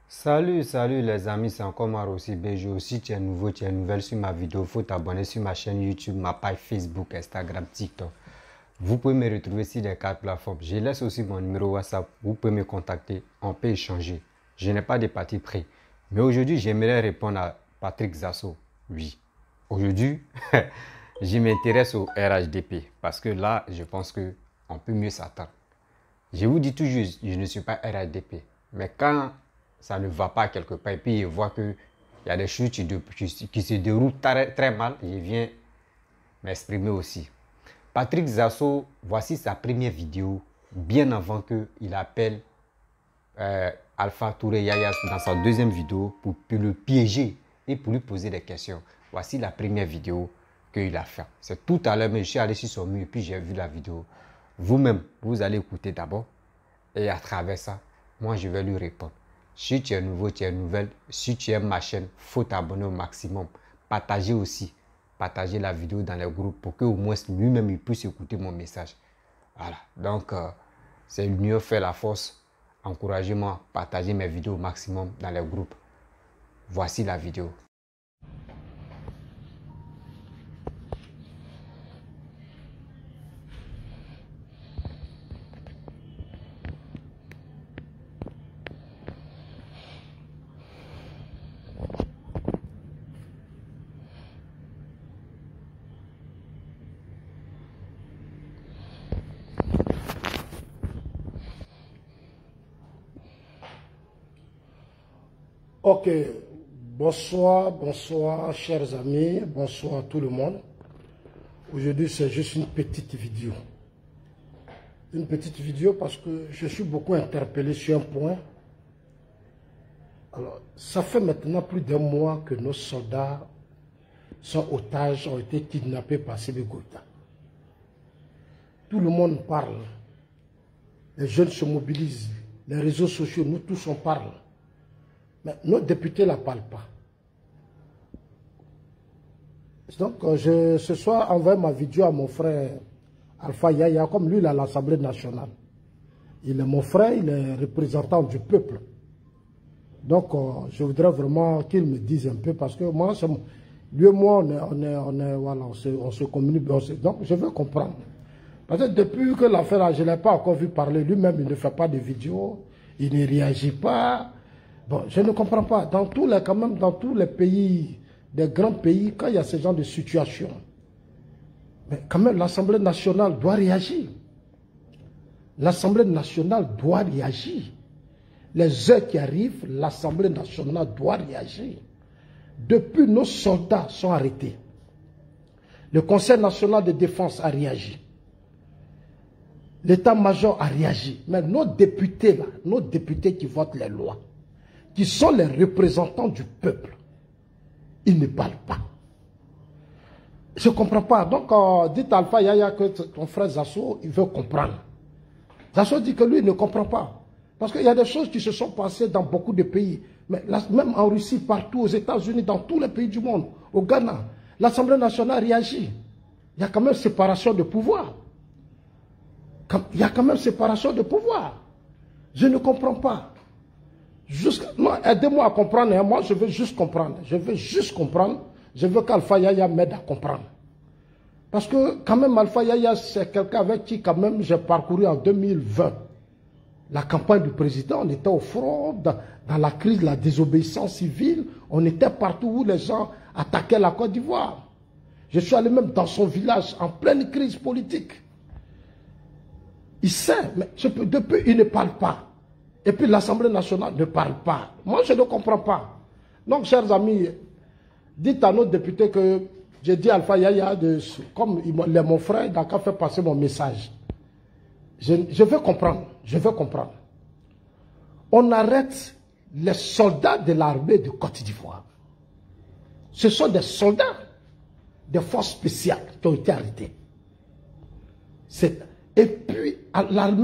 Salut les amis, c'est encore Maro aussi BG. Si tu es nouveau, tu es nouvelle sur ma vidéo, il faut t'abonner sur ma chaîne YouTube, ma page Facebook, Instagram, TikTok. Vous pouvez me retrouver sur les 4 plateformes. Je laisse aussi mon numéro WhatsApp, vous pouvez me contacter, on peut échanger. Je n'ai pas de parti pris. Mais aujourd'hui, j'aimerais répondre à Patrick Zasso. Oui, aujourd'hui, je m'intéresse au RHDP parce que là, je pense qu'on peut mieux s'attendre. Je vous dis toujours, je ne suis pas RHDP. Mais quand ça ne va pas quelque part et puis je vois qu'il y a des choses qui se déroulent très mal, je viens m'exprimer aussi. Patrick Zasso, voici sa première vidéo, bien avant qu'il appelle Alpha Touré Yaya dans sa deuxième vidéo pour le piéger et pour lui poser des questions. Voici la première vidéo qu'il a fait. C'est tout à l'heure, mais je suis allé sur son mur et puis j'ai vu la vidéo. Vous-même, vous allez écouter d'abord et à travers ça, moi je vais lui répondre. Si tu es nouveau, tu es nouvelle, si tu aimes ma chaîne, il faut t'abonner au maximum. Partagez aussi. Partagez la vidéo dans les groupes pour qu'au moins lui-même il puisse écouter mon message. Voilà. Donc, c'est l'union fait la force. Encouragez-moi, partagez mes vidéos au maximum dans les groupes. Voici la vidéo. Ok, bonsoir, chers amis, bonsoir tout le monde. Aujourd'hui c'est juste une petite vidéo. Une petite vidéo parce que je suis beaucoup interpellé sur un point. Alors, ça fait maintenant plus d'un mois que nos soldats sont otages, ont été kidnappés par Sebe Goïta. Tout le monde parle, les jeunes se mobilisent, les réseaux sociaux, nous tous on parle. Mais nos députés ne la parlent pas. Donc, ce soir, envoyé ma vidéo à mon frère Alpha Yaya, comme lui, il est à l'Assemblée nationale. Il est mon frère, il est représentant du peuple. Donc, je voudrais vraiment qu'il me dise un peu, parce que moi, lui et moi, on se communique. Donc, je veux comprendre. Parce que depuis que l'affaire, je ne l'ai pas encore vu parler, lui-même, il ne fait pas de vidéo, il ne réagit pas. Bon, je ne comprends pas. Dans tous les pays, des grands pays, quand il y a ce genre de situation, mais quand même l'Assemblée nationale doit réagir. L'Assemblée nationale doit réagir. Les heures qui arrivent, l'Assemblée nationale doit réagir. Depuis, nos soldats sont arrêtés. Le Conseil national de défense a réagi. L'état-major a réagi. Mais nos députés, là, nos députés qui votent les lois, qui sont les représentants du peuple, ils ne parlent pas. Je ne comprends pas. Donc, dites à Alpha Yaya que ton frère Zasso, il veut comprendre. Zasso dit que lui, il ne comprend pas. Parce qu'il y a des choses qui se sont passées dans beaucoup de pays. Mais là, même en Russie, partout, aux États-Unis, dans tous les pays du monde, au Ghana, l'Assemblée nationale réagit. Il y a quand même séparation de pouvoir. Il y a quand même séparation de pouvoir. Je ne comprends pas. Aidez-moi à comprendre. Hein. Moi, je veux juste comprendre. Je veux juste comprendre. Je veux qu'Alpha Yaya m'aide à comprendre. Parce que, quand même, Alpha Yaya, c'est quelqu'un avec qui, quand même, j'ai parcouru en 2020 la campagne du président. On était au front, dans la crise de la désobéissance civile. On était partout où les gens attaquaient la Côte d'Ivoire. Je suis allé même dans son village, en pleine crise politique. Il sait, mais depuis, il ne parle pas. Et puis l'Assemblée nationale ne parle pas. Moi, je ne comprends pas. Donc, chers amis, dites à nos députés que j'ai dit à Alpha Yaya, comme il est mon frère, il a fait passer mon message. Je veux comprendre. Je veux comprendre. On arrête les soldats de l'armée de Côte d'Ivoire. Ce sont des soldats des forces spéciales qui ont été arrêtés. Et puis,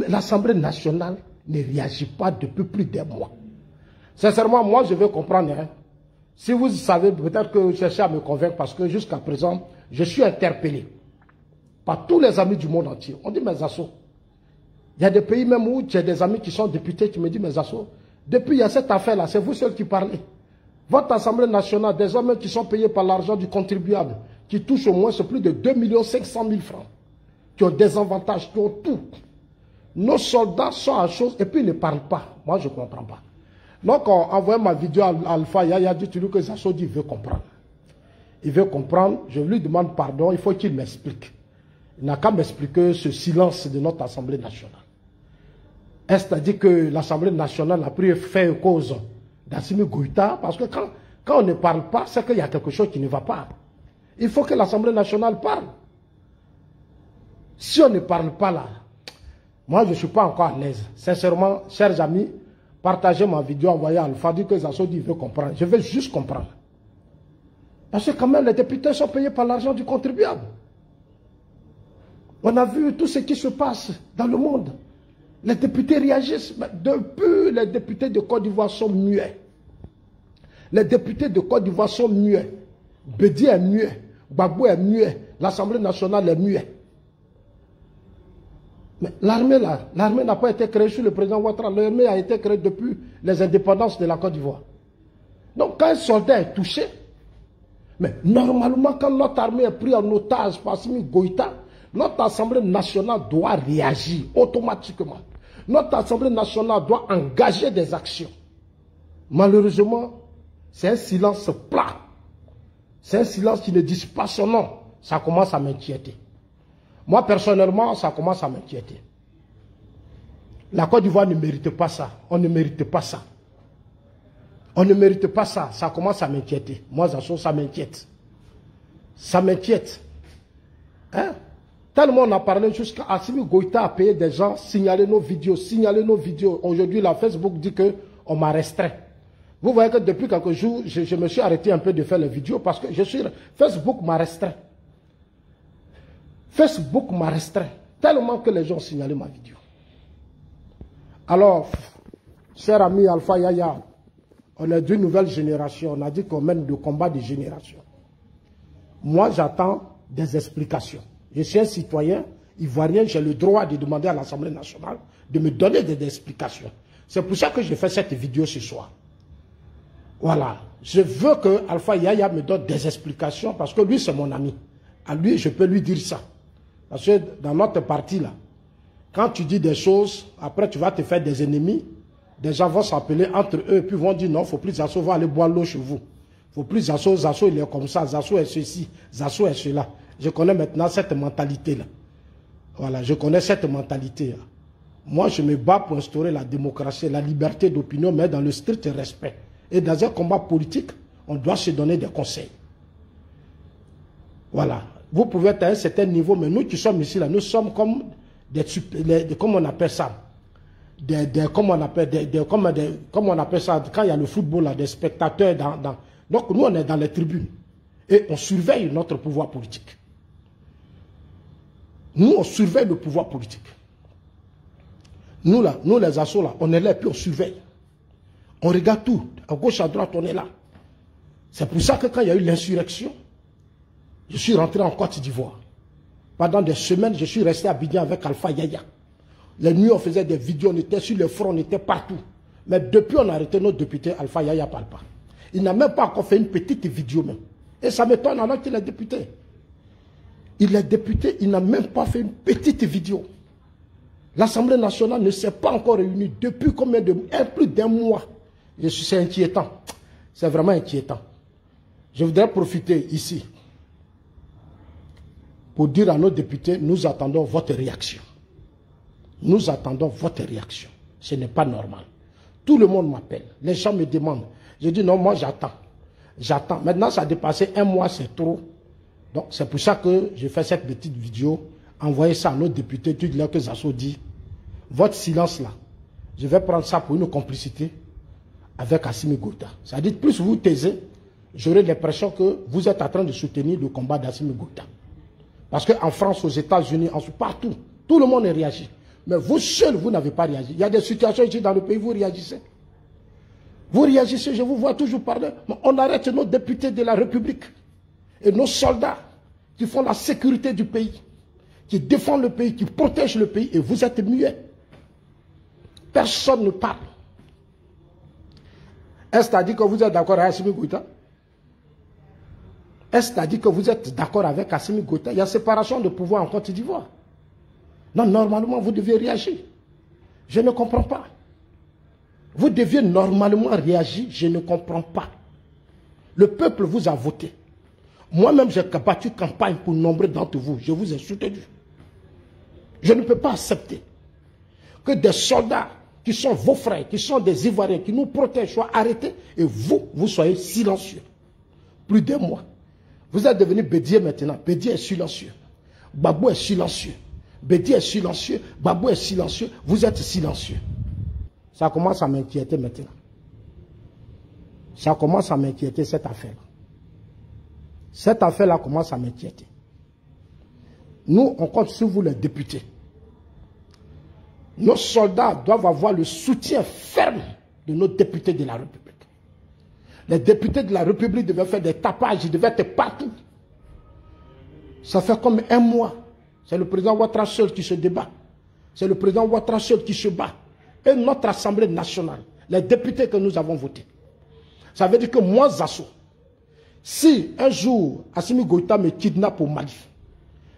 l'Assemblée nationale ne réagit pas depuis plus d'un mois. Sincèrement, moi, je veux comprendre. Hein. Si vous savez, peut-être que vous cherchez à me convaincre parce que jusqu'à présent, je suis interpellé par tous les amis du monde entier. On dit, mais Zasso, il y a des pays même où j'ai des amis qui sont députés qui me disent, mais Zasso, Depuis, il y a cette affaire-là, c'est vous seuls qui parlez. Votre Assemblée nationale, des hommes qui sont payés par l'argent du contribuable, qui touchent au moins plus de 2 500 000 francs, qui ont des avantages, qui ont tout. Nos soldats sont à chose et puis ils ne parlent pas. Moi, je ne comprends pas. Donc, en envoyant ma vidéo à Alpha Yaya, dit que Zassodi veut comprendre. Il veut comprendre, je lui demande pardon, il faut qu'il m'explique. Il n'a qu'à m'expliquer ce silence de notre Assemblée nationale. Est-ce à dire que l'Assemblée nationale a pris fait cause d'Assimi Goïta? Parce que quand on ne parle pas, c'est qu'il y a quelque chose qui ne va pas. Il faut que l'Assemblée nationale parle. Si on ne parle pas là, moi je ne suis pas encore à l'aise. Sincèrement, chers amis, partagez ma vidéo, envoyez à Alpha, dit que Zassodi veut comprendre. Je veux juste comprendre. Parce que quand même, les députés sont payés par l'argent du contribuable. On a vu tout ce qui se passe dans le monde. Les députés réagissent. Depuis, les députés de Côte d'Ivoire sont muets. Les députés de Côte d'Ivoire sont muets. Bédi est muet. Gbagbo est muet. L'Assemblée nationale est muet. Mais l'armée là, l'armée n'a pas été créée sous le président Ouattara. L'armée a été créée depuis les indépendances de la Côte d'Ivoire. Donc quand un soldat est touché, mais normalement quand notre armée est prise en otage par Assimi Goïta, notre Assemblée nationale doit réagir automatiquement. Notre Assemblée nationale doit engager des actions. Malheureusement, c'est un silence plat. C'est un silence qui ne dit pas son nom. Ça commence à m'inquiéter. Moi, personnellement, ça commence à m'inquiéter. La Côte d'Ivoire ne mérite pas ça. On ne mérite pas ça. On ne mérite pas ça. Ça commence à m'inquiéter. Moi, ça m'inquiète. Ça m'inquiète. Hein? Tellement on a parlé jusqu'à Assimi Goïta a payé des gens, signaler nos vidéos, signaler nos vidéos. Aujourd'hui, la Facebook dit qu'on m'a restreint. Vous voyez que depuis quelques jours, je me suis arrêté un peu de faire les vidéos parce que Facebook m'a restreint. Facebook m'a restreint. Tellement que les gens ont signalé ma vidéo. Alors, cher ami Alpha Yaya, on est d'une nouvelle génération. On a dit qu'on mène de combat de génération. Moi, j'attends des explications. Je suis un citoyen ivoirien, j'ai le droit de demander à l'Assemblée nationale de me donner des explications. C'est pour ça que je fais cette vidéo ce soir. Voilà. Je veux que Alpha Yaya me donne des explications parce que lui, c'est mon ami. À lui, je peux lui dire ça. Parce que dans notre parti, là, quand tu dis des choses, après tu vas te faire des ennemis, des gens vont s'appeler entre eux, puis vont dire non, il ne faut plus Zasso, va aller boire l'eau chez vous. Il ne faut plus Zasso, Zasso il est comme ça, Zasso est ceci, Zasso est cela. Je connais maintenant cette mentalité-là. Voilà, je connais cette mentalité-là. Moi, je me bats pour instaurer la démocratie, la liberté d'opinion, mais dans le strict respect. Et dans un combat politique, on doit se donner des conseils. Voilà. Vous pouvez être à un certain niveau, mais nous qui sommes ici, là, nous sommes comme comment on appelle ça? Comment on appelle ça? Quand il y a le football, là, des spectateurs donc nous, on est dans les tribunes. Et on surveille notre pouvoir politique. Nous, on surveille le pouvoir politique. Nous, là, nous les assos, là, on est là et puis on surveille. On regarde tout. À gauche, à droite, on est là. C'est pour ça que quand il y a eu l'insurrection, je suis rentré en Côte d'Ivoire. Pendant des semaines, je suis resté à Abidjan avec Alpha Yaya. Les nuits, on faisait des vidéos, on était sur le front, on était partout. Mais depuis, on a arrêté notre député, Alpha Yaya ne parle pas. Il n'a même pas encore fait une petite vidéo même. Et ça m'étonne alors qu'il est député. Il est député, il n'a même pas fait une petite vidéo. L'Assemblée nationale ne s'est pas encore réunie depuis combien de mois? Plus d'un mois. C'est inquiétant. C'est vraiment inquiétant. Je voudrais profiter ici pour dire à nos députés, nous attendons votre réaction. Nous attendons votre réaction. Ce n'est pas normal. Tout le monde m'appelle. Les gens me demandent. Je dis non, moi j'attends. J'attends. Maintenant, ça a dépassé un mois, c'est trop. Donc, c'est pour ça que je fais cette petite vidéo. Envoyez ça à nos députés. Tu dis là que Zasso dit, votre silence là, je vais prendre ça pour une complicité avec Assimi Goïta. C'est-à-dire, plus vous taisez, j'aurai l'impression que vous êtes en train de soutenir le combat d'Assimi Goïta. Parce qu'en France, aux États-Unis, partout, tout le monde a réagi. Mais vous seul, vous n'avez pas réagi. Il y a des situations ici dans le pays, vous réagissez. Vous réagissez, je vous vois toujours parler. On arrête nos députés de la République et nos soldats qui font la sécurité du pays, qui défendent le pays, qui protègent le pays, et vous êtes muets. Personne ne parle. Est-ce que tu as dit que vous êtes d'accord avec Assimi Goïta? Est-ce que tu as dit que vous êtes d'accord avec Assimi Goïta? Il y a séparation de pouvoir en Côte d'Ivoire. Non, normalement, vous devez réagir. Je ne comprends pas. Vous deviez normalement réagir, je ne comprends pas. Le peuple vous a voté. Moi-même, j'ai battu campagne pour nombre d'entre vous. Je vous ai soutenu. Je ne peux pas accepter que des soldats qui sont vos frères, qui sont des Ivoiriens, qui nous protègent, soient arrêtés et vous soyez silencieux. Plus d'un mois. Vous êtes devenu Bédié maintenant. Bédié est silencieux. Babou est silencieux. Bédié est silencieux. Babou est silencieux. Vous êtes silencieux. Ça commence à m'inquiéter maintenant. Ça commence à m'inquiéter cette affaire-là. Cette affaire-là commence à m'inquiéter. Nous, on compte sur vous les députés. Nos soldats doivent avoir le soutien ferme de nos députés de la République. Les députés de la République devaient faire des tapages, ils devaient être partout. Ça fait comme un mois. C'est le président Ouattara seul qui se débat. C'est le président Ouattara seul qui se bat. Et notre Assemblée nationale, les députés que nous avons votés. Ça veut dire que moi, Zasso, si un jour Assimi Goïta me kidnappe au Mali,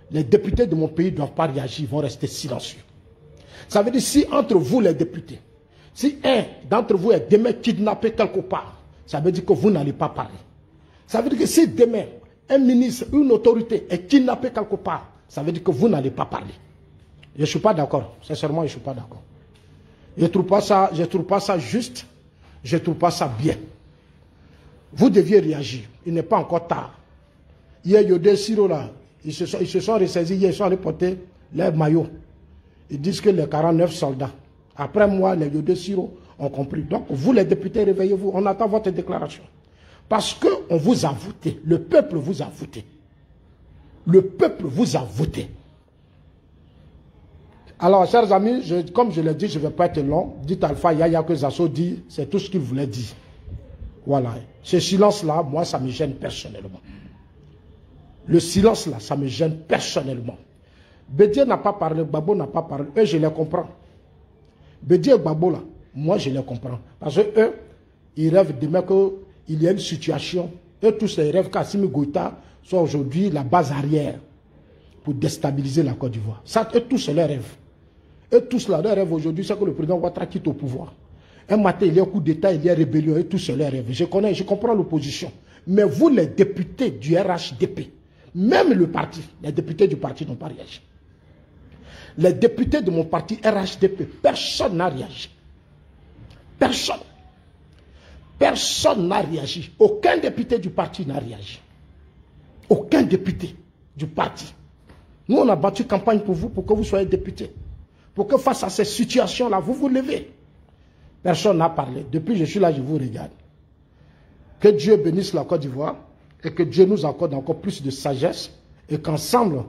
les députés de mon pays ne doivent pas réagir, ils vont rester silencieux. Ça veut dire si entre vous les députés, si un d'entre vous est demain kidnappé quelque part, ça veut dire que vous n'allez pas parler. Ça veut dire que si demain un ministre, une autorité est kidnappé quelque part, ça veut dire que vous n'allez pas parler. Je ne suis pas d'accord. Sincèrement, je ne suis pas d'accord. Je ne trouve pas ça juste. Je ne trouve pas ça bien. Vous deviez réagir. Il n'est pas encore tard. Hier, Yodé Siro, là, ils se sont ressaisis. Hier, ils sont allés porter leur maillot. Ils disent que les 49 soldats. Après moi, les Yodé Siro ont compris. Donc, vous, les députés, réveillez-vous. On attend votre déclaration. Parce qu'on vous a voté. Le peuple vous a voté. Le peuple vous a voté. Alors, chers amis, comme je l'ai dit, je ne vais pas être long. Dites Alpha Yaya que Zasso dit, c'est tout ce qu'il voulait dire. Voilà. Ce silence-là, moi, ça me gêne personnellement. Le silence-là, ça me gêne personnellement. Bédié n'a pas parlé, Babo n'a pas parlé. Eux, je les comprends. Bédié et Babo, là, moi, je les comprends. Parce que eux, ils rêvent demain qu'il y a une situation. Eux, tous, ils rêvent qu'Assimi Goïta soit aujourd'hui la base arrière pour déstabiliser la Côte d'Ivoire. Ça, eux, tous, c'est leur rêve. Eux, tous, leur rêve aujourd'hui, c'est que le président Ouattara quitte au pouvoir. Un matin, il y a un coup d'État, il y a rébellion, et tous, c'est leur rêve. Je comprends l'opposition. Mais vous, les députés du RHDP, même le parti, les députés du parti n'ont pas réagi. Les députés de mon parti RHDP, personne n'a réagi. Personne. Personne n'a réagi. Aucun député du parti n'a réagi. Aucun député du parti. Nous, on a battu campagne pour vous, pour que vous soyez député. Pour que face à ces situations-là, vous vous levez. Personne n'a parlé. Depuis que je suis là, je vous regarde. Que Dieu bénisse la Côte d'Ivoire et que Dieu nous accorde encore plus de sagesse et qu'ensemble,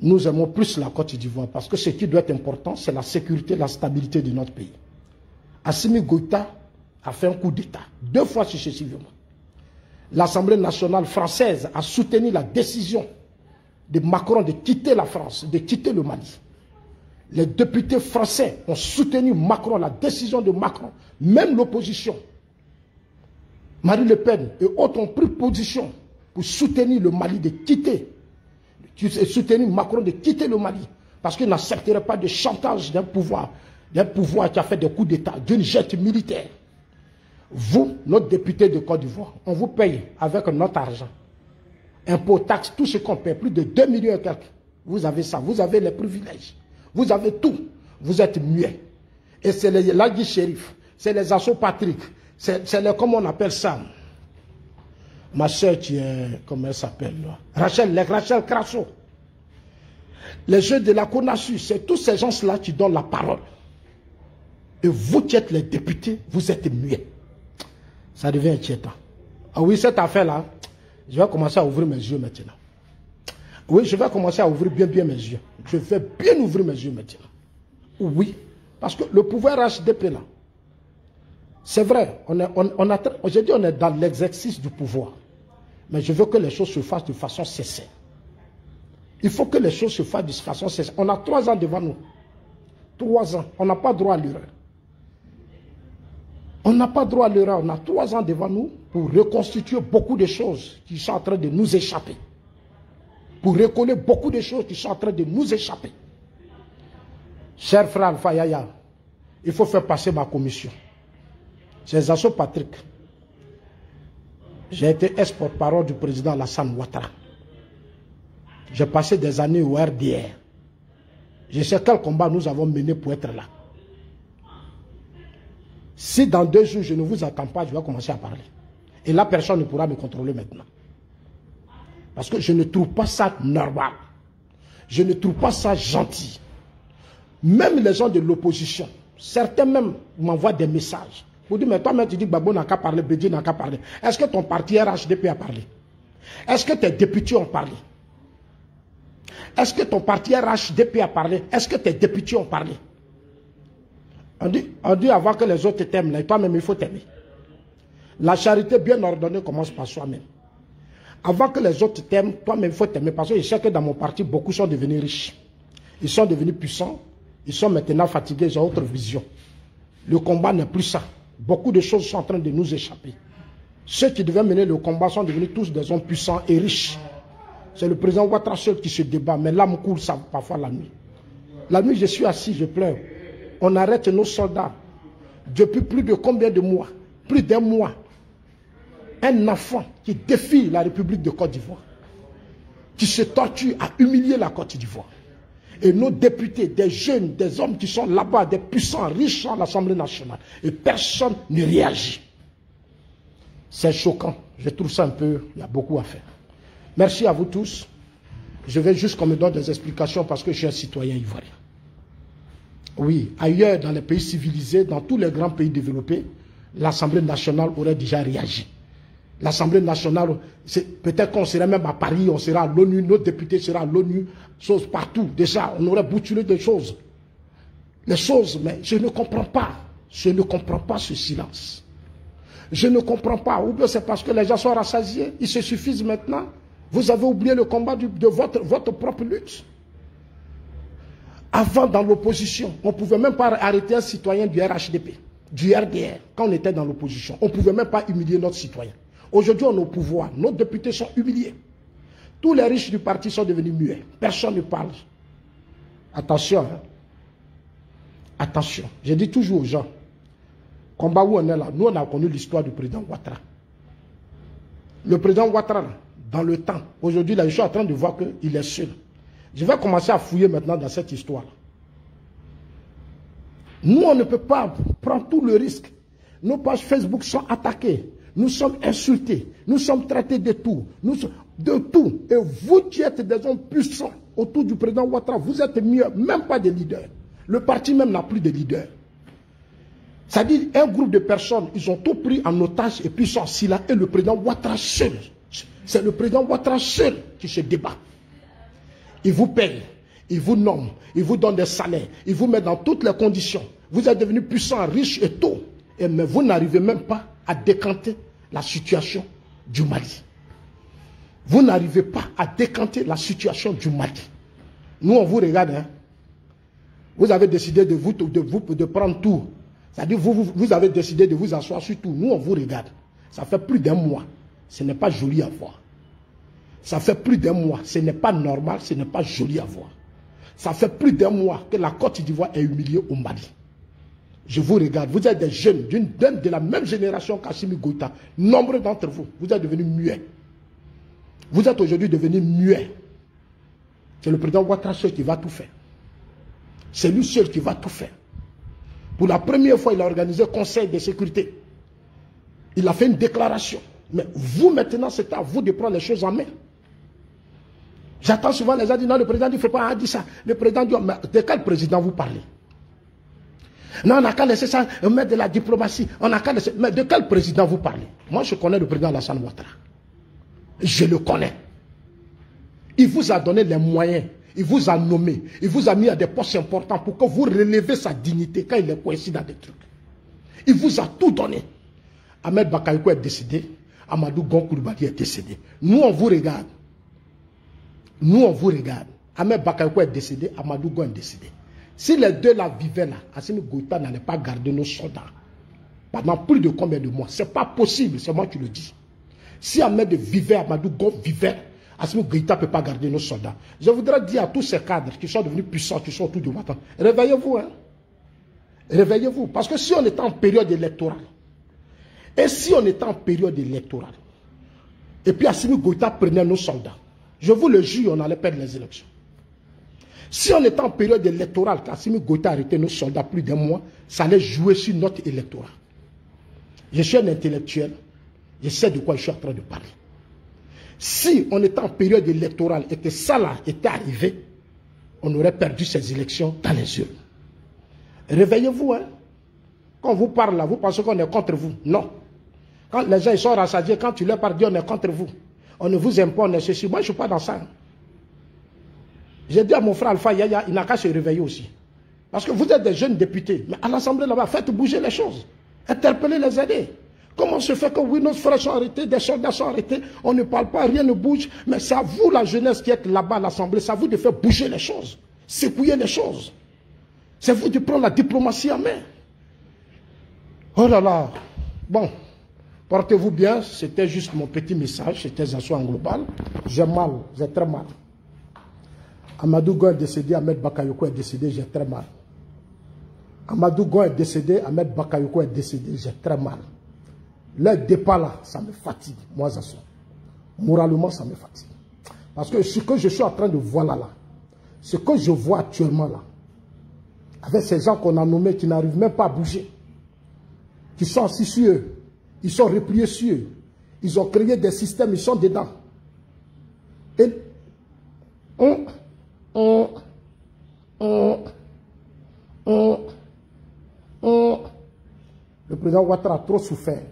nous aimons plus la Côte d'Ivoire. Parce que ce qui doit être important, c'est la sécurité et la stabilité de notre pays. Assimi Goïta a fait un coup d'État, 2 fois successivement. L'Assemblée nationale française a soutenu la décision de Macron de quitter la France, de quitter le Mali. Les députés français ont soutenu Macron, la décision de Macron. Même l'opposition, Marine Le Pen et autres ont pris position pour soutenir le Mali de quitter, soutenir Macron de quitter le Mali. Parce qu'il n'accepterait pas de chantage d'un pouvoir qui a fait des coups d'État, d'une jette militaire. Vous, notre député de Côte d'Ivoire, on vous paye avec notre argent. Impôts, taxes, tout ce qu'on paye, plus de 2 millions et quelques. Vous avez ça, vous avez les privilèges. Vous avez tout. Vous êtes muet. Et c'est les Lagui Shérif, c'est les Asso Patrick, c'est les, comment on appelle ça? Ma soeur qui est, comment elle s'appelle là? Rachel Crasso. Les jeux de la CONASU, c'est tous ces gens-là qui donnent la parole. Et vous qui êtes les députés, vous êtes muets. Ça devient inquiétant. Ah oui, cette affaire-là, je vais commencer à ouvrir mes yeux maintenant. Oui, je vais commencer à ouvrir bien mes yeux. Je vais bien ouvrir mes yeux maintenant. Oui, parce que le pouvoir HDP là, c'est vrai, j'ai dit on est dans l'exercice du pouvoir. Mais je veux que les choses se fassent de façon sincère. Il faut que les choses se fassent de façon sincère. On a 3 ans devant nous. 3 ans. On n'a pas droit à l'erreur. On n'a pas droit à l'erreur. On a 3 ans devant nous pour reconstituer beaucoup de choses qui sont en train de nous échapper. Pour recoller beaucoup de choses qui sont en train de nous échapper. Cher frère Alpha Yaya, il faut faire passer ma commission. C'est Zasso Patrick. J'ai été ex-porte-parole du président Alassane Ouattara. J'ai passé des années au RDR. Je sais quel combat nous avons mené pour être là. Si dans 2 jours je ne vous attends pas, je vais commencer à parler. Et là, personne ne pourra me contrôler maintenant. Parce que je ne trouve pas ça normal. Je ne trouve pas ça gentil. Même les gens de l'opposition, certains même m'envoient des messages. Vous dites, mais toi-même tu dis que Babo n'a qu'à parler, Bédi n'a qu'à parler. Est-ce que ton parti RHDP a parlé? Est-ce que tes députés ont parlé? Est-ce que ton parti RHDP a parlé? Est-ce que tes députés ont parlé? On dit avant que les autres t'aiment, toi-même il faut t'aimer. La charité bien ordonnée commence par soi-même. Avant que les autres t'aiment, toi-même il faut t'aimer. Parce que je sais que dans mon parti, beaucoup sont devenus riches. Ils sont devenus puissants. Ils sont maintenant fatigués, ils ont autre vision. Le combat n'est plus ça. Beaucoup de choses sont en train de nous échapper. Ceux qui devaient mener le combat sont devenus tous des hommes puissants et riches. C'est le président Ouattara seul qui se débat, mais l'âme coule ça, parfois la nuit. La nuit, je suis assis, je pleure. On arrête nos soldats. Depuis plus de combien de mois? Plus d'1 mois. Un enfant qui défie la République de Côte d'Ivoire, qui se torture à humilier la Côte d'Ivoire. Et nos députés, des jeunes, des hommes qui sont là-bas, des puissants, riches à l'Assemblée nationale. Et personne ne réagit. C'est choquant. Je trouve ça un peu... Il y a beaucoup à faire. Merci à vous tous. Je vais juste qu'on me donne des explications parce que je suis un citoyen ivoirien. Oui, ailleurs, dans les pays civilisés, dans tous les grands pays développés, l'Assemblée nationale aurait déjà réagi. L'Assemblée nationale, peut-être qu'on serait même à Paris, on sera à l'ONU, nos députés seront à l'ONU, choses partout. Déjà, on aurait boutulé des choses. Les choses, mais je ne comprends pas. Je ne comprends pas ce silence. Je ne comprends pas. Ou bien c'est parce que les gens sont rassasiés. Ils se suffisent maintenant. Vous avez oublié le combat de votre propre lutte. Avant, dans l'opposition, on ne pouvait même pas arrêter un citoyen du RHDP, du RDR, quand on était dans l'opposition. On ne pouvait même pas humilier notre citoyen. Aujourd'hui, on est au pouvoir. Nos députés sont humiliés. Tous les riches du parti sont devenus muets. Personne ne parle. Attention. Hein? Attention. Je dis toujours aux gens, combat où on est là, nous on a connu l'histoire du président Ouattara. Le président Ouattara, dans le temps, aujourd'hui, là, je suis en train de voir qu'il est seul. Je vais commencer à fouiller maintenant dans cette histoire. Nous, on ne peut pas prendre tout le risque. Nos pages Facebook sont attaquées. Nous sommes insultés. Nous sommes traités de tout. De tout. Et vous qui êtes des hommes puissants autour du président Ouattara, vous êtes mieux, même pas des leaders. Le parti même n'a plus de leaders. C'est-à-dire, un groupe de personnes, ils ont tout pris en otage et puis sont assis là. Et le président Ouattara seul. C'est le président Ouattara seul qui se débat. Il vous paye, il vous nomme, il vous donne des salaires, il vous met dans toutes les conditions. Vous êtes devenus puissants, riches et tout. Mais vous n'arrivez même pas à décanter la situation du Mali. Vous n'arrivez pas à décanter la situation du Mali. Nous, on vous regarde. Hein. Vous avez décidé de prendre tout. C'est-à-dire, vous avez décidé de vous asseoir sur tout. Nous, on vous regarde. Ça fait plus d'1 mois. Ce n'est pas joli à voir. Ça fait plus d'1 mois. Ce n'est pas normal, ce n'est pas joli à voir. Ça fait plus d'1 mois que la Côte d'Ivoire est humiliée au Mali. Je vous regarde. Vous êtes des jeunes de la même génération qu'Assimi Goïta. Nombreux d'entre vous, vous êtes devenus muets. Vous êtes aujourd'hui devenus muets. C'est le président Ouattara seul qui va tout faire. C'est lui seul qui va tout faire. Pour la première fois, il a organisé un conseil de sécurité. Il a fait une déclaration. Mais vous, maintenant, c'est à vous de prendre les choses en main. J'attends souvent les gens disent, non, le président dit, il ne faut pas dire ça. Le président dit, mais de quel président vous parlez? Non, on n'a qu'à laisser ça, mettre de la diplomatie. On n'a qu'à laisser... Mais de quel président vous parlez? Moi, je connais le président Alassane Ouattara. Je le connais. Il vous a donné les moyens. Il vous a nommé. Il vous a mis à des postes importants pour que vous relevez sa dignité quand il est coincé dans des trucs. Il vous a tout donné. Ahmed Bakayoko est décédé. Amadou Gon Coulibaly est décédé. Nous, on vous regarde. Nous, on vous regarde. Ahmed Bakayoko est décédé. Amadou Gon est décédé. Si les deux là vivaient là, Assimi Goïta n'allait pas garder nos soldats. pendant plus de combien de mois? Ce n'est pas possible, c'est moi qui le dis. Si Ahmed vivait, Amadou Go vivait, Assimi Goïta ne peut pas garder nos soldats. Je voudrais dire à tous ces cadres qui sont devenus puissants, qui sont autour de Ouattara, réveillez-vous, hein. Réveillez-vous. Parce que si on est en période électorale, et si on est en période électorale, et puis Assimi Goïta prenait nos soldats, je vous le jure, on allait perdre les élections. Si on est en période électorale, qu'Assimi Goïta arrêtait nos soldats plus d'un mois, ça allait jouer sur notre électorat. Je suis un intellectuel, je sais de quoi je suis en train de parler. Si on était en période électorale et que ça là était arrivé, on aurait perdu ces élections dans les urnes. Réveillez-vous, hein. Quand on vous parle là, vous pensez qu'on est contre vous. Non. Quand les gens ils sont rassasiés, quand tu leur parles, on est contre vous. On ne vous aime pas, on est ceci. Moi, je ne suis pas dans ça. J'ai dit à mon frère Alpha Yaya, il n'a qu'à se réveiller aussi. Parce que vous êtes des jeunes députés. Mais à l'Assemblée là-bas, faites bouger les choses. Interpellez les aider. Comment se fait que oui, nos frères sont arrêtés, des soldats sont arrêtés, on ne parle pas, rien ne bouge. Mais c'est à vous, la jeunesse qui êtes là-bas à l'Assemblée, c'est à vous de faire bouger les choses. Secouiller les choses. C'est vous de prendre la diplomatie en main. Oh là là. Bon. Portez-vous bien, c'était juste mon petit message, c'était un soin global. J'ai mal, j'ai très mal. Amadou Go est décédé, Ahmed Bakayoko est décédé, j'ai très mal. Amadou Go est décédé, Ahmed Bakayoko est décédé, j'ai très mal. Le départ là, ça me fatigue, moi ça soit. Moralement, ça me fatigue. Parce que ce que je suis en train de voir là, ce que je vois actuellement là, avec ces gens qu'on a nommés qui n'arrivent même pas à bouger, qui sont assis sur eux, ils sont repliés sur eux. Ils ont créé des systèmes, ils sont dedans. Et le président Ouattara a trop souffert.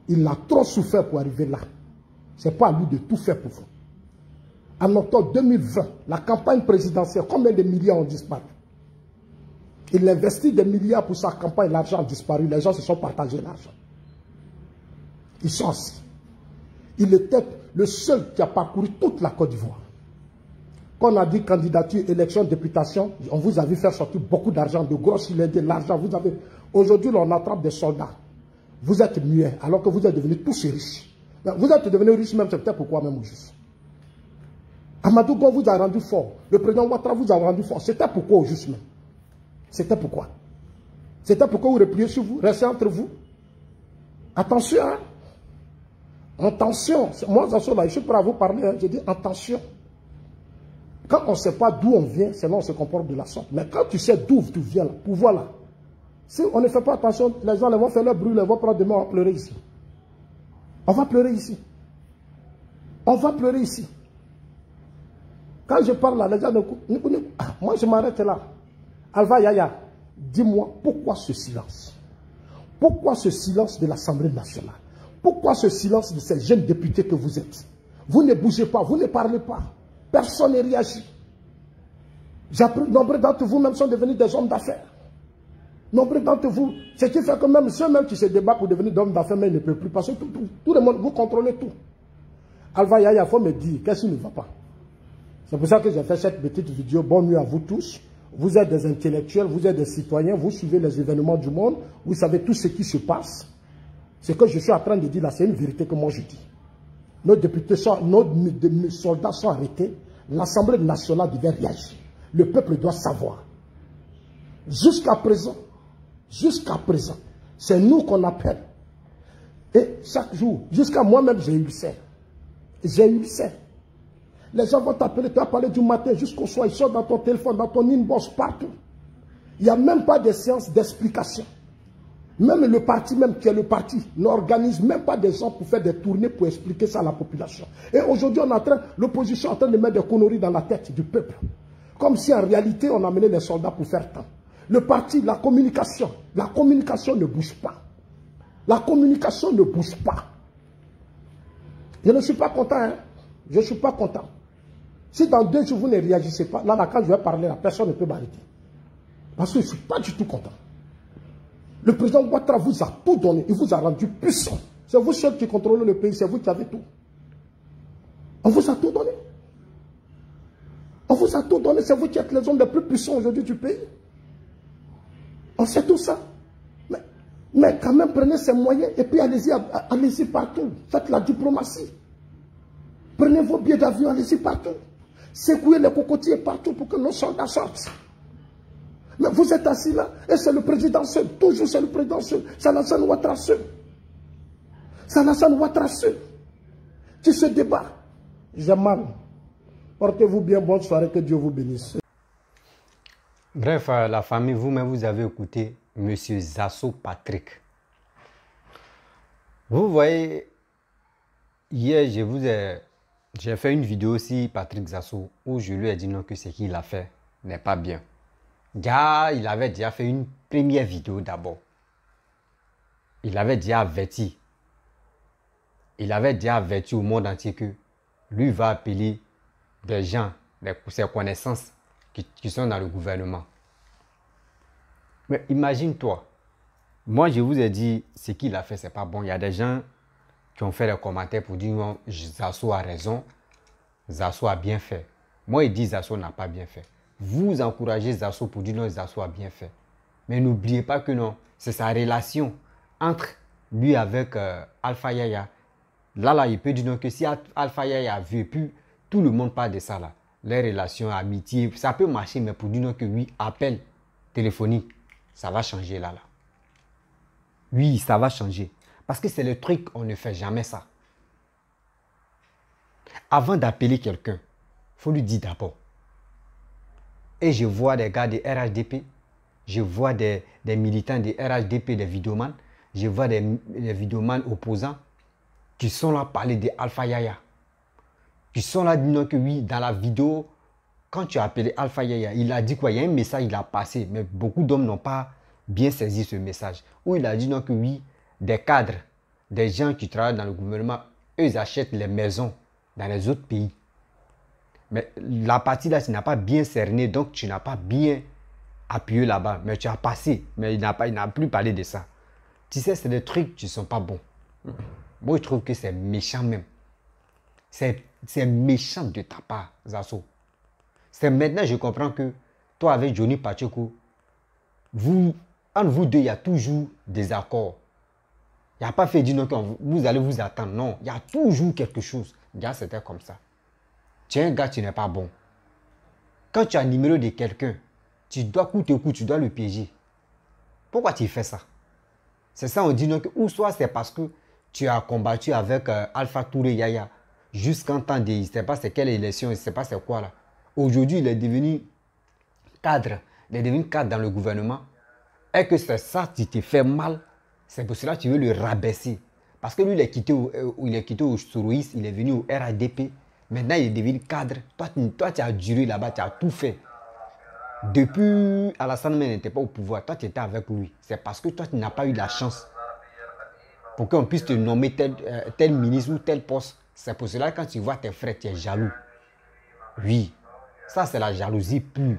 Il a trop souffert pour arriver là. Ce n'est pas à lui de tout faire pour vous. En octobre 2020, la campagne présidentielle, combien de milliards ont disparu? Il investit des milliards pour sa campagne, l'argent a disparu, les gens se sont partagés l'argent. Ils sont assis. Il était le seul qui a parcouru toute la Côte d'Ivoire. Quand on a dit candidature, élection, députation, on vous a vu faire sortir beaucoup d'argent, de gros cylindres, de l'argent. Vous avez. Aujourd'hui, on attrape des soldats. Vous êtes muets, alors que vous êtes devenus tous riches. Vous êtes devenus riches même, c'est peut-être pourquoi même juste. Amadou Go vous a rendu fort. Le président Ouattara vous a rendu fort. C'était pourquoi au juste même. C'était pourquoi. C'était pourquoi vous repliez sur vous, restez entre vous. Attention, hein. Attention. Moi, je suis prêt à vous parler, hein. Je dis attention. Quand on ne sait pas d'où on vient, c'est là on se comporte de la sorte. Mais quand tu sais d'où tu viens, là, pour voilà. Si on ne fait pas attention, les gens vont faire leur bruit, ils vont prendre demain, on va pleurer ici. On va pleurer ici. On va pleurer ici. Quand je parle là, les gens moi je m'arrête là. Alpha Yaya, dis-moi pourquoi ce silence? Pourquoi ce silence de l'Assemblée nationale? Pourquoi ce silence de ces jeunes députés que vous êtes? Vous ne bougez pas, vous ne parlez pas. Personne ne réagit. Nombre d'entre vous même sont devenus des hommes d'affaires. Nombre d'entre vous, ce qui fait que même ceux même qui se débattent pour devenir des hommes d'affaires, mais ils ne peuvent plus. Parce que tout le monde, vous contrôlez tout. Alpha Yaya, il faut me dire, qu'est-ce qui ne va pas? C'est pour ça que j'ai fait cette petite vidéo. Bonne nuit à vous tous. Vous êtes des intellectuels, vous êtes des citoyens, vous suivez les événements du monde, vous savez tout ce qui se passe. Ce que je suis en train de dire là, c'est une vérité que moi je dis. Nos députés sont, nos soldats sont arrêtés. L'Assemblée nationale devait réagir. Le peuple doit savoir. Jusqu'à présent, c'est nous qu'on appelle. Et chaque jour, jusqu'à moi-même, j'ai eu le cerf. J'ai eu le cerf. Les gens vont t'appeler, tu vas parler du matin jusqu'au soir. Ils sont dans ton téléphone, dans ton inbox, partout. Il n'y a même pas de séance d'explication. Même le parti, même qui est le parti, n'organise même pas des gens pour faire des tournées pour expliquer ça à la population. Et aujourd'hui, l'opposition est en train de mettre des conneries dans la tête du peuple. Comme si en réalité, on amenait les soldats pour faire temps. Le parti, la communication ne bouge pas. La communication ne bouge pas. Je ne suis pas content, hein. Je ne suis pas content. Si dans 2 jours, vous ne réagissez pas, là, quand je vais parler, la personne ne peut m'arrêter. Parce que je ne suis pas du tout content. Le président Ouattara vous a tout donné. Il vous a rendu puissant. C'est vous seul qui contrôlez le pays. C'est vous qui avez tout. On vous a tout donné. On vous a tout donné. C'est vous qui êtes les hommes les plus puissants aujourd'hui du pays. On sait tout ça. Mais Mais quand même, prenez ces moyens et puis allez-y partout. Faites la diplomatie. Prenez vos billets d'avion, allez-y partout. Secouez les cocotiers partout pour que nos soldats sortent. Mais vous êtes assis là et c'est le président seul. Toujours c'est le président seul. C'est Alassane Ouattara seul. C'est Alassane Ouattara seul qui se débat. J'ai mal. Portez-vous bien, bonne soirée, que Dieu vous bénisse. Bref, la famille, vous-même, vous avez écouté M. Zasso Patrick. Vous voyez, hier, j'ai fait une vidéo aussi, Patrick Zasso, où je lui ai dit non, que ce qu'il a fait n'est pas bien. Gars, il avait déjà fait une première vidéo d'abord. Il avait déjà averti. Il avait déjà averti au monde entier que lui va appeler des gens, ses connaissances qui sont dans le gouvernement. Mais imagine-toi, moi je vous ai dit ce qu'il a fait, c'est pas bon. Il y a des gens qui ont fait des commentaires pour dire non, Zasso a raison, Zasso a bien fait. Moi, il dit Zasso n'a pas bien fait. Vous encouragez Zasso pour dire non, Zasso a bien fait. Mais n'oubliez pas que non, c'est sa relation entre lui avec Alpha Yaya. Là, il peut dire non, que si Alpha Yaya a vu, puis tout le monde parle de ça là. Les relations, amitié, ça peut marcher, mais pour dire non, que oui, appel téléphonique, ça va changer là. Oui, ça va changer. Parce que c'est le truc, on ne fait jamais ça. Avant d'appeler quelqu'un, il faut lui dire d'abord. Et je vois des gars de RHDP, je vois des militants de RHDP, des vidéomans, je vois des vidéomans opposants qui sont là parler de Alpha Yaya. Qui sont là disant que oui, dans la vidéo, quand tu as appelé Alpha Yaya, il a dit quoi? Il y a un message, il a passé, mais beaucoup d'hommes n'ont pas bien saisi ce message. Où il a dit non, que oui, des cadres, des gens qui travaillent dans le gouvernement, eux, ils achètent les maisons dans les autres pays. Mais la partie là, tu n'as pas bien cerné, donc tu n'as pas bien appuyé là-bas. Mais tu as passé, mais il n'a plus parlé de ça. Tu sais, c'est des trucs qui ne sont pas bons. Moi, je trouve que c'est méchant même. C'est méchant de ta part, Zasso. C'est maintenant que je comprends que toi avec Johnny Pacheco, entre vous deux, il y a toujours des accords. Il n'y a pas fait dire non, que vous allez vous attendre. Non, il y a toujours quelque chose. Gars, c'était comme ça. Tu es un gars, tu n'es pas bon. Quand tu as le numéro de quelqu'un, tu dois coûte que coûte, tu dois le piéger. Pourquoi tu fais ça? C'est ça, on dit non, que ou soit c'est parce que tu as combattu avec Alpha Touré Yaya jusqu'en temps de, je ne sais pas c'est quelle élection, je ne sais pas c'est quoi là. Aujourd'hui, il est devenu cadre. Il est devenu cadre dans le gouvernement. Et que c'est ça qui te fait mal. C'est pour cela que tu veux le rabaisser. Parce que lui, il est quitté au Soroïs, il est venu au RADP. Maintenant, il est devenu cadre. Toi, tu as duré là-bas, tu as tout fait. Depuis Alassane n'était pas au pouvoir, toi, tu étais avec lui. C'est parce que toi, tu n'as pas eu la chance pour qu'on puisse te nommer tel ministre ou tel poste. C'est pour cela que quand tu vois tes frères, tu es jaloux. Oui, ça, c'est la jalousie pure.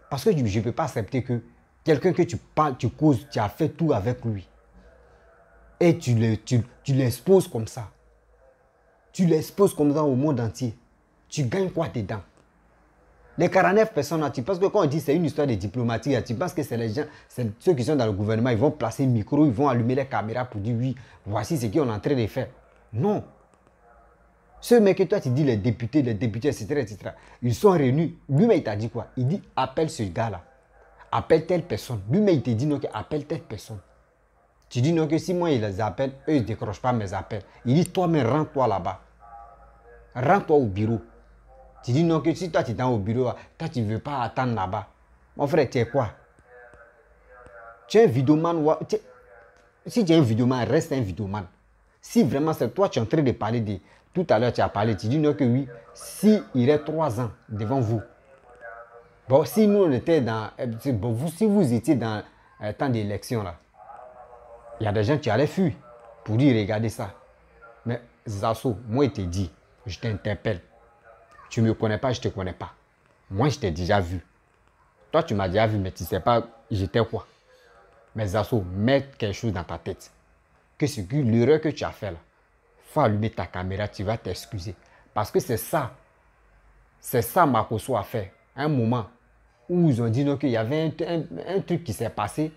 Parce que je ne peux pas accepter que quelqu'un que tu parles, tu causes, tu as fait tout avec lui. Et tu l'exposes comme ça. Tu l'exposes comme ça au monde entier. Tu gagnes quoi dedans? Les 49 personnes, là, tu penses que quand on dit c'est une histoire de diplomatie, tu penses que c'est les gens, c'est ceux qui sont dans le gouvernement, ils vont placer le micro, ils vont allumer les caméras pour dire oui, voici ce qu'on est en train de faire. Non. Ce mec que toi tu dis les députés, etc., etc., ils sont réunis. Lui-même, il t'a dit quoi? Il dit appelle ce gars-là. Appelle telle personne. Lui-même, il te dit non, appelle telle personne. Tu dis non, que si moi, il les appelle, eux, ils ne décrochent pas mes appels. Il dit toi-même, rends-toi là-bas. Rends-toi au bureau. Tu dis non, que si toi, tu es au bureau, toi, tu ne veux pas attendre là-bas. Mon frère, tu es quoi? Tu es un vidéoman. Si tu es un vidéoman, reste un vidéoman. Si vraiment c'est toi, tu es en train de parler de... Tout à l'heure, tu as parlé, tu dis non que oui, s'il reste 3 ans devant vous. Bon, si nous, on était dans... Bon, si vous étiez dans un temps d'élection, là, il y a des gens qui allaient fuir pour dire, regardez ça. Mais Zasso, moi, je te dis, je t'interpelle. Tu ne me connais pas, je ne te connais pas. Moi, je t'ai déjà vu. Toi, tu m'as déjà vu, mais tu ne sais pas, j'étais quoi. Mais Zasso, mets quelque chose dans ta tête. Que c'est que l'erreur que tu as fait là, il faut allumer ta caméra, tu vas t'excuser. Parce que c'est ça Makosso a fait. Un moment où ils ont dit qu'il y avait un truc qui s'est passé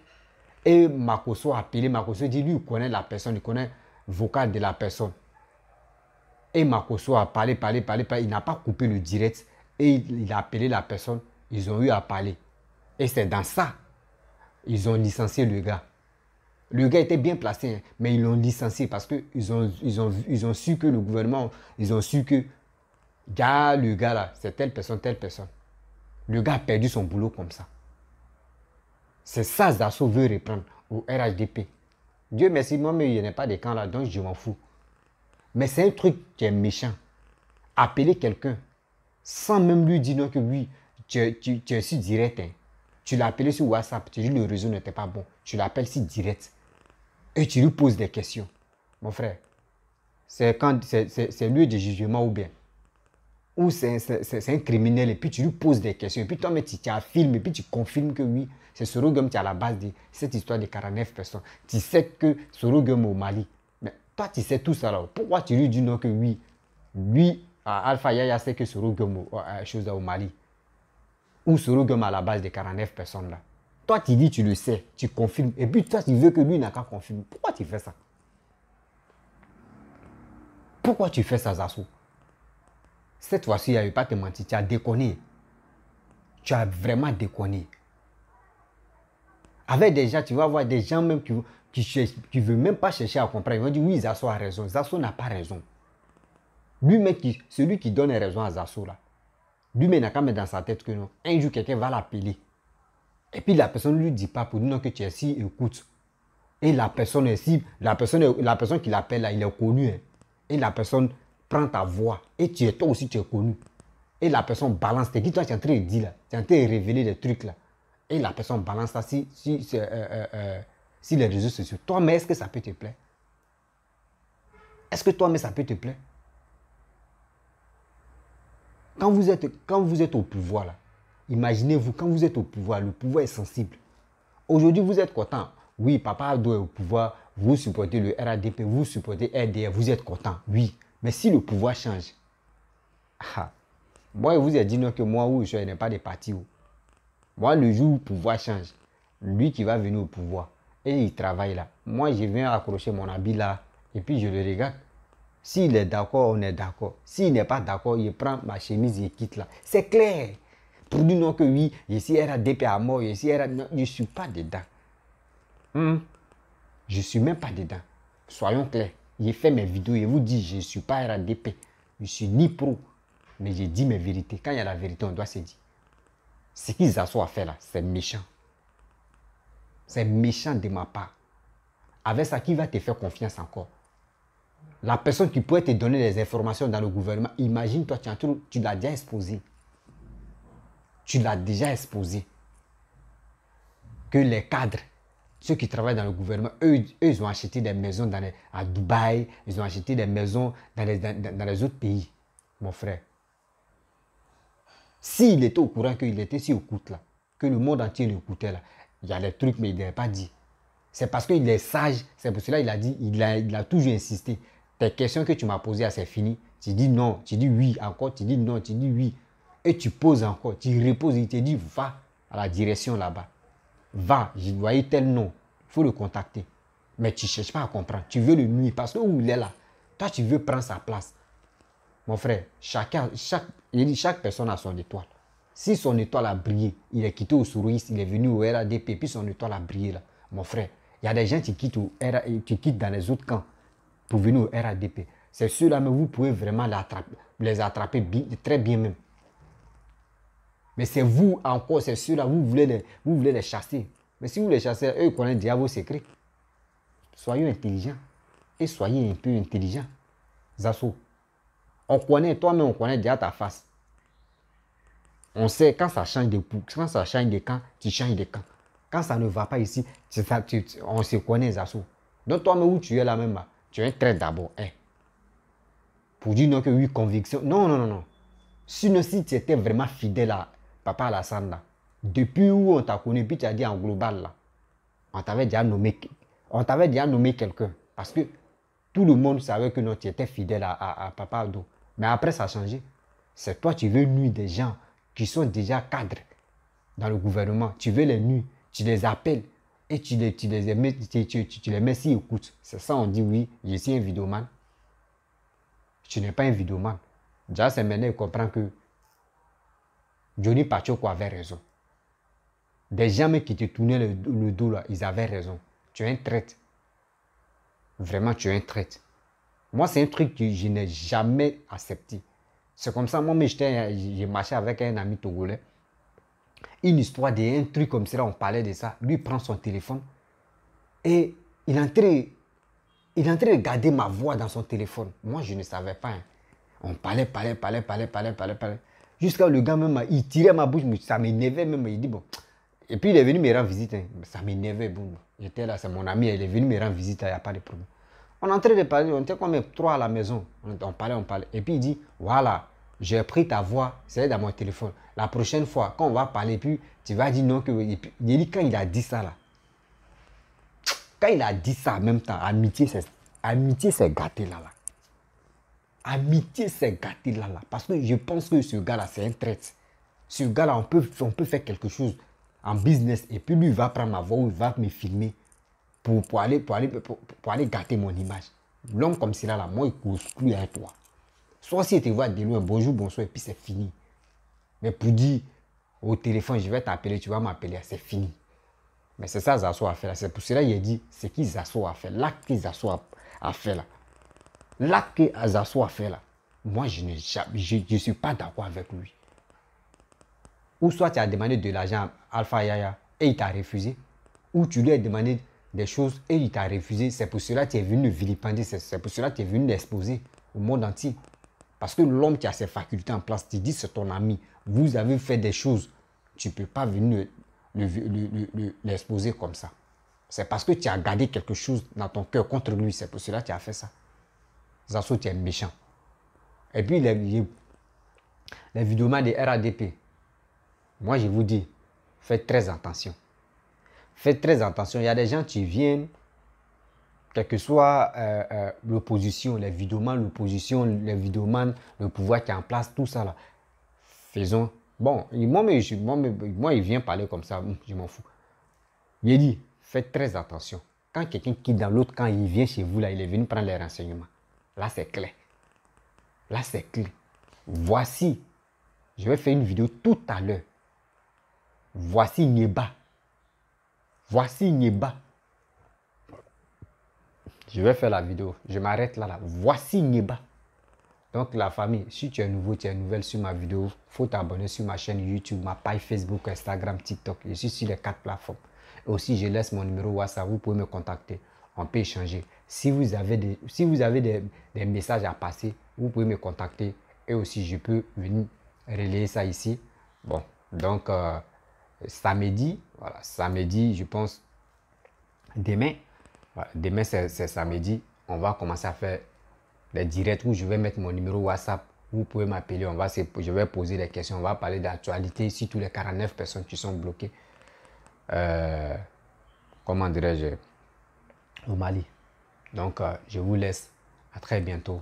Et Makosso a appelé, Makosso dit, lui, il connaît la personne, il connaît le vocal de la personne. Et Makosso a parlé, il n'a pas coupé le direct. Et il a appelé la personne, ils ont eu à parler. Et c'est dans ça, ils ont licencié le gars. Le gars était bien placé, hein, mais ils l'ont licencié parce qu'ils ont su que le gouvernement, ils ont su que le gars là, c'est telle personne, telle personne. Le gars a perdu son boulot comme ça. C'est ça Zasso veut reprendre au RHDP. Dieu merci, moi, mais il n'y a pas de camp là, donc je m'en fous. Mais c'est un truc qui est méchant. Appeler quelqu'un sans même lui dire non que oui, tu es si direct. Hein. Tu l'as appelé sur WhatsApp, tu dis le réseau n'était pas bon. Tu l'appelles si direct. Et tu lui poses des questions. Mon frère, c'est lieu de jugement ou bien. Ou c'est un criminel et puis tu lui poses des questions. Et puis toi, mais tu affirmes et puis tu confirmes que oui, c'est Sorogum qui est à la base de cette histoire de 49 personnes. Tu sais que Sorogum est au Mali. Mais toi, tu sais tout ça là. Pourquoi tu lui dis non que oui, lui, Alpha Yaya sait que Sorogum est au Mali. Ou Sorogum à la base de 49 personnes là. Toi, tu dis, tu le sais, tu confirmes. Et puis toi, tu veux que lui n'a qu'à confirmer. Pourquoi tu fais ça? Pourquoi tu fais ça, Zasso? Cette fois-ci, il n'y a pas te mentir, tu as déconné. Tu as vraiment déconné. Avec des gens, tu vas voir des gens même qui ne veulent même pas chercher à comprendre. Ils vont dire, oui, Zasso a raison. Zasso n'a pas raison. Lui-même, celui qui donne raison à Zasso, là, lui-même n'a qu'à mettre dans sa tête que non. Un jour, quelqu'un va l'appeler. Et puis la personne ne lui dit pas pour dire non que tu es si, écoute. Et la personne est si, la personne qui l'appelle là, il est connu. Hein. Et la personne prend ta voix. Et toi aussi tu es connu. Et la personne balance. T'es qui toi tu es en train de dire là. Tu es en train de révéler des trucs là. Et la personne balance ça si les réseaux sociaux. Toi, mais est-ce que ça peut te plaire? Est-ce que toi, mais ça peut te plaire? Quand vous êtes au pouvoir là, imaginez-vous, quand vous êtes au pouvoir, le pouvoir est sensible. Aujourd'hui, vous êtes content. Oui, Papa Ado est au pouvoir, vous supportez le RADP, vous supportez RDR, vous êtes content. Oui, mais si le pouvoir change, moi, je vous ai dit non que moi, où je n'ai pas de parti. Moi, le jour où le pouvoir change, lui qui va venir au pouvoir, et il travaille là. Moi, je viens accrocher mon habit là, et puis je le regarde. S'il est d'accord, on est d'accord. S'il n'est pas d'accord, il prend ma chemise et il quitte là. C'est clair. Pour dire non que oui, je suis RADP à mort, je suis RADP. Non, je ne suis pas dedans. Je ne suis même pas dedans. Soyons clairs. J'ai fait mes vidéos et vous dis, je ne suis pas RADP. Je ne suis ni pro. Mais j'ai dit mes vérités. Quand il y a la vérité, on doit se dire. Ce qu'ils ont à faire là, c'est méchant. C'est méchant de ma part. Avec ça, qui va te faire confiance encore? La personne qui pourrait te donner des informations dans le gouvernement, imagine-toi, tu l'as déjà exposé. Tu l'as déjà exposé. Que les cadres, ceux qui travaillent dans le gouvernement, eux ils ont acheté des maisons à Dubaï, ils ont acheté des maisons dans les autres pays, mon frère. S'il était au courant qu'il était si au coûte là, que le monde entier l'écoutait là, il y a des trucs mais il n'avait pas dit. C'est parce qu'il est sage, c'est pour cela qu'il a dit, il a toujours insisté. Tes questions que tu m'as posées, c'est fini. Tu dis non, tu dis oui, encore, tu dis non, tu dis oui. Et tu poses encore, tu reposes, il te dit va à la direction là-bas. Va, je voyais tel nom, il faut le contacter. Mais tu ne cherches pas à comprendre, tu veux le nuire parce que où il est là, toi tu veux prendre sa place. Mon frère, chaque personne a son étoile. Si son étoile a brillé, il est quitté au Souris, il est venu au RADP, puis son étoile a brillé là. Mon frère, il y a des gens qui quittent dans les autres camps pour venir au RADP. C'est ceux-là, mais vous pouvez vraiment les attraper très bien même. Mais c'est vous encore, c'est ceux-là, vous voulez les chasser. Mais si vous les chassez, eux connaissent déjà vos secrets. Soyez intelligents. Et soyez un peu intelligents. Zasso. On connaît, toi-même, on connaît déjà ta face. On sait quand ça change de quand ça change de camp, tu changes de camp. Quand ça ne va pas ici, on se connaît, Zasso. Donc toi-même où tu es là même, tu es très d'abord. Hein. Pour dire non que oui, conviction. Non, non, non, non. Sinon, si tu étais vraiment fidèle à Papa Alassane, là, depuis où on t'a connu, puis tu as dit en global, là, on t'avait déjà nommé quelqu'un. Parce que tout le monde savait que non, tu étais fidèle à Papa Ado. Mais après, ça a changé. C'est toi, tu veux nuire des gens qui sont déjà cadres dans le gouvernement. Tu veux les nuire, tu les appelles. et tu les mets s'ils écoutent. C'est ça, on dit oui, je suis un vidéoman. Tu n'es pas un vidéoman. Déjà, c'est maintenant, il comprend que Johnny Pachoko avait raison. Des gens qui te tournaient le dos, là, ils avaient raison. Tu es un traître. Vraiment, tu es un traître. Moi, c'est un truc que je n'ai jamais accepté. C'est comme ça, moi, j'ai marché avec un ami togolais. Une histoire d'un truc comme ça, on parlait de ça. Lui, il prend son téléphone et il est en train de garder ma voix dans son téléphone. Moi, je ne savais pas. Hein. On parlait. Jusqu'à le gars même, il tirait ma bouche, mais ça m'énervait même. Il dit bon. Et puis il est venu me rendre visite. Hein. Ça m'énervait. Bon. J'étais là, c'est mon ami, il est venu me rendre visite, il n'y a pas de problème. On est en train de parler, on était comme trois à la maison. On parlait. Et puis il dit, voilà, j'ai pris ta voix, c'est dans mon téléphone. La prochaine fois, quand on va parler, puis tu vas dire non. Il dit, quand il a dit ça là, quand il a dit ça en même temps, amitié c'est gâté là. Amitié c'est gâté là. Parce que je pense que ce gars là, c'est un traître. Ce gars là, on peut faire quelque chose en business. Et puis lui, il va prendre ma voix ou il va me filmer. Pour aller gâter mon image. L'homme comme cela, là, moi, il cause plus avec toi. Soit si tu vois de loin, bonjour, bonsoir, et puis c'est fini. Mais pour dire au téléphone, je vais t'appeler, tu vas m'appeler, c'est fini. Mais c'est ça Zasso a fait là. C'est pour cela qu'il a dit, c'est qui Zasso a fait. L'acte que Zasso a fait là. L'acte que Zasso a fait là. Moi, je ne suis pas d'accord avec lui. Ou soit tu as demandé de l'argent à Alpha Yaya et il t'a refusé. Ou tu lui as demandé des choses et il t'a refusé. C'est pour cela que tu es venu le vilipender. C'est pour cela que tu es venu l'exposer au monde entier. Parce que l'homme qui a ses facultés en place, tu dis c'est ton ami. Vous avez fait des choses. Tu ne peux pas venir l'exposer comme ça. C'est parce que tu as gardé quelque chose dans ton cœur contre lui. C'est pour cela que tu as fait ça. Zasso, tu es méchant. Et puis les vidéos des RADP. Moi, je vous dis, faites très attention. Faites très attention. Il y a des gens qui viennent, quelle que soit l'opposition, les vidéomans, l'opposition, les vidéomans, le pouvoir qui est en place, tout ça là. Faisons. Bon, moi, il vient parler comme ça, je m'en fous. Il dit, faites très attention. Quand quelqu'un qui dans l'autre camp, il vient chez vous, là, il est venu prendre les renseignements. Là, c'est clair. Là, c'est clair. Voici, je vais faire une vidéo tout à l'heure. Voici Nieba. Voici Nieba. Je vais faire la vidéo. Je m'arrête là. Voici Nieba. Donc la famille, si tu es nouveau, tu es nouvelle sur ma vidéo, il faut t'abonner sur ma chaîne YouTube, ma page Facebook, Instagram, TikTok. Je suis sur les 4 plateformes. Et aussi, je laisse mon numéro WhatsApp. Vous pouvez me contacter. On peut échanger. Si vous avez des messages à passer, vous pouvez me contacter. Et aussi, je peux venir relayer ça ici. Bon, donc samedi, voilà, samedi, je pense, demain, voilà, demain c'est samedi, on va commencer à faire des directs où je vais mettre mon numéro WhatsApp. Vous pouvez m'appeler, je vais poser des questions, on va parler d'actualité ici, tous les 49 personnes qui sont bloquées. Comment dirais-je, au Mali. Donc, je vous laisse. À très bientôt.